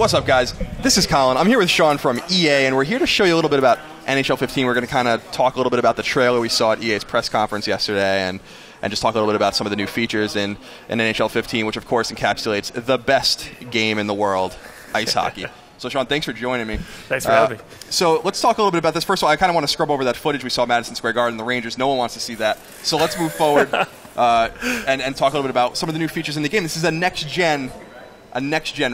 What's up, guys? This is Colin. I'm here with Sean from EA, and we're here to show you a little bit about NHL 15. We're going to kind of talk a little bit about the trailer we saw at EA's press conference yesterday, and just talk a little bit about some of the new features in NHL 15, which, of course, encapsulates the best game in the world, ice hockey. So, Sean, thanks for joining me. Thanks for having me. So let's talk a little bit about this. First of all, I kind of want to scrub over that footage we saw at Madison Square Garden, the Rangers. No one wants to see that. So let's move forward and talk a little bit about some of the new features in the game. This is a next-gen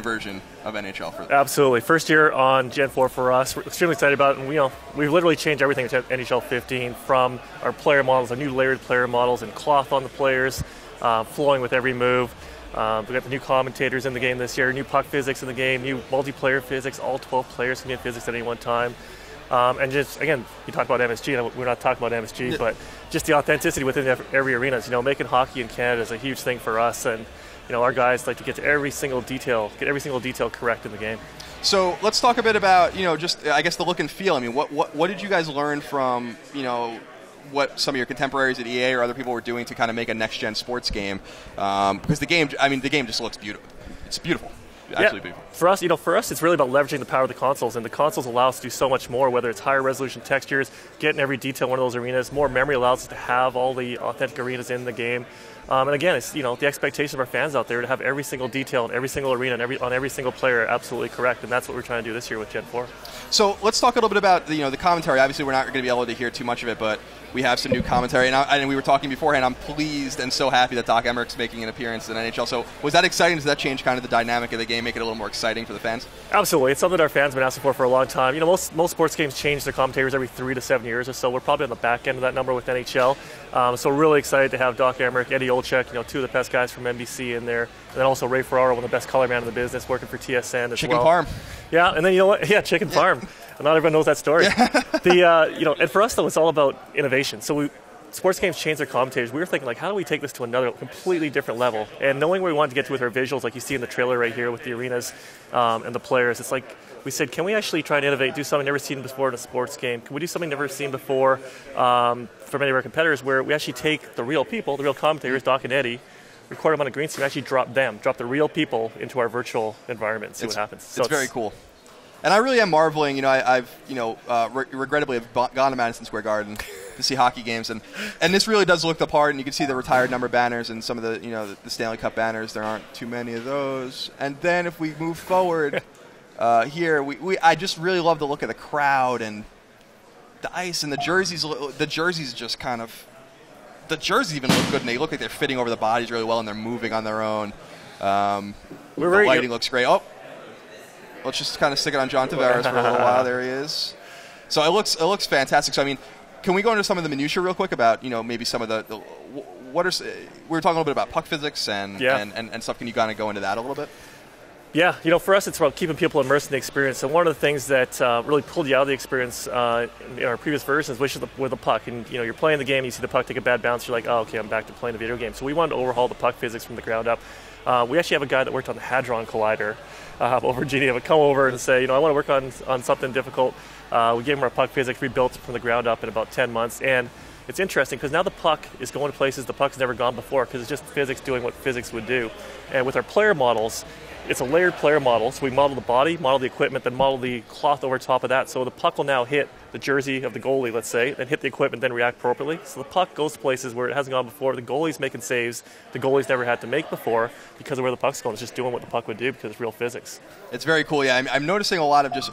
version of NHL for them. Absolutely. First year on Gen 4 for us. We're extremely excited about it. And we've literally changed everything to NHL 15, from our player models, our new layered player models, and cloth on the players, flowing with every move. We've got the new commentators in the game this year, new puck physics in the game, new multiplayer physics. All 12 players can be in physics at any one time. And just, again, you talk about MSG, we're not talking about MSG, but just the authenticity within every arena. Making hockey in Canada is a huge thing for us, and our guys like to get every single detail correct in the game. So let's talk a bit about, just, I guess, the look and feel. I mean, what did you guys learn from, what some of your contemporaries at EA or other people were doing to kind of make a next-gen sports game? Because the game just looks beautiful. It's beautiful. Absolutely beautiful. For us, it's really about leveraging the power of the consoles, and the consoles allow us to do so much more, whether it's higher resolution textures, getting every detail in one of those arenas. More memory allows us to have all the authentic arenas in the game. And again, it's the expectation of our fans out there to have every single detail in every single arena and on every single player absolutely correct, and that's what we're trying to do this year with Gen 4. So let's talk a little bit about the commentary. Obviously, we're not going to be able to hear too much of it, but we have some new commentary. And we were talking beforehand. I'm pleased and so happy that Doc Emmerich's making an appearance in NHL. So was that exciting? Does that change kind of the dynamic of the game, make it a little more exciting for the fans? Absolutely. It's something that our fans have been asking for a long time. Most sports games change their commentators every 3 to 7 years or so. We're probably on the back end of that number with NHL. So we're really excited to have Doc Emmerich, Eddie Olczyk, two of the best guys from NBC in there. And then also Ray Ferraro, one of the best color man in the business, working for TSN as Chicken well. Farm. Yeah, and then you know what? Yeah, Chicken Farm. Not everyone knows that story. And for us though, it's all about innovation. So sports games change their commentators. We were thinking, how do we take this to another completely different level? And knowing where we wanted to get to with our visuals, like you see in the trailer right here with the arenas and the players, it's like we said, can we actually try and innovate, do something never seen before in a sports game? Can we do something never seen before from any of our competitors, where we actually take the real people, the real commentators, Doc and Eddie, record them on a green screen, actually drop the real people into our virtual environment and see what happens. So it's very cool. And I really am marveling. I've regrettably have gone to Madison Square Garden to see hockey games, and this really does look the part. And you can see the retired number banners and some of the the Stanley Cup banners. There aren't too many of those. And then if we move forward here, I just really love the look of the crowd and the ice and the jerseys. The jerseys just kind of even look good, and they look like they're fitting over the bodies really well, and they're moving on their own. The lighting looks great. Oh. Let's just kind of stick it on John Tavares for a little while. There he is. So it looks fantastic. So, I mean, can we go into some of the minutiae real quick about, maybe some of we were talking a little bit about puck physics and stuff. Can you kind of go into that a little bit? Yeah, for us, it's about keeping people immersed in the experience. And one of the things that really pulled you out of the experience in our previous versions was with the puck. And, you're playing the game, you see the puck take a bad bounce, you're like, oh, okay, I'm back to playing a video game. So we wanted to overhaul the puck physics from the ground up. We actually have a guy that worked on the Hadron Collider over in Geneva come over and say, I want to work on something difficult. We gave him our puck physics, rebuilt it from the ground up in about 10 months. And it's interesting because now the puck is going to places the puck's never gone before, because it's just physics doing what physics would do. And with our player models, it's a layered player model. So we model the body, model the equipment, then model the cloth over top of that. So the puck will now hit the jersey of the goalie, let's say, then hit the equipment, then react appropriately. So the puck goes to places where it hasn't gone before. The goalie's making saves the goalie's never had to make before because of where the puck's going. It's just doing what the puck would do because it's real physics. It's very cool. Yeah, I'm noticing a lot of just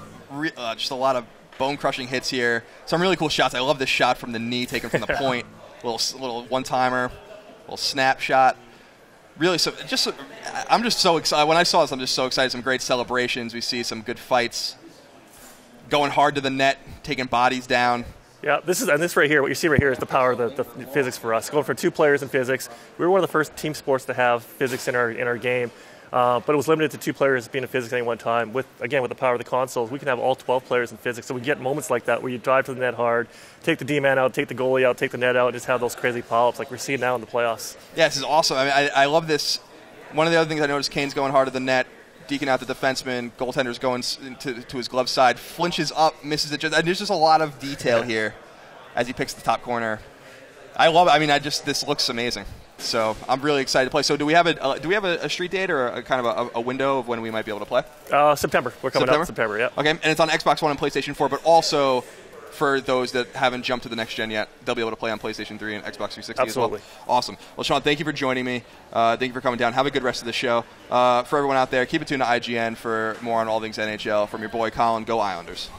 a lot of bone-crushing hits here. Some really cool shots. I love this shot from the knee taken from the point. little one-timer, little snap shot. Really, I'm just so excited. When I saw this, I'm just so excited. Some great celebrations. We see some good fights, going hard to the net, taking bodies down. Yeah, this right here, what you see right here is the power of the physics for us. Going for 2 players in physics. We were one of the first team sports to have physics in our game. But it was limited to 2 players being in physics at any one time. With the power of the consoles, we can have all 12 players in physics. So we get moments like that where you drive to the net hard, take the D-man out, take the goalie out, take the net out, and just have those crazy pop-ups like we're seeing now in the playoffs. Yeah, this is awesome. I mean, I love this. One of the other things I noticed, Kane's going hard to the net, deking out the defenseman, goaltender's going to his glove side, flinches up, misses it. And there's just a lot of detail here as he picks the top corner. I love it. I mean, this looks amazing. So I'm really excited to play. So do we have a street date or a kind of a window of when we might be able to play? September. We're coming up in September, yeah. Okay, and it's on Xbox One and PlayStation 4, but also for those that haven't jumped to the next gen yet, they'll be able to play on PlayStation 3 and Xbox 360 Absolutely. as well. Awesome. Well, Sean, thank you for joining me. Thank you for coming down. Have a good rest of the show. For everyone out there, keep it tuned to IGN for more on all things NHL. From your boy Colin, go Islanders.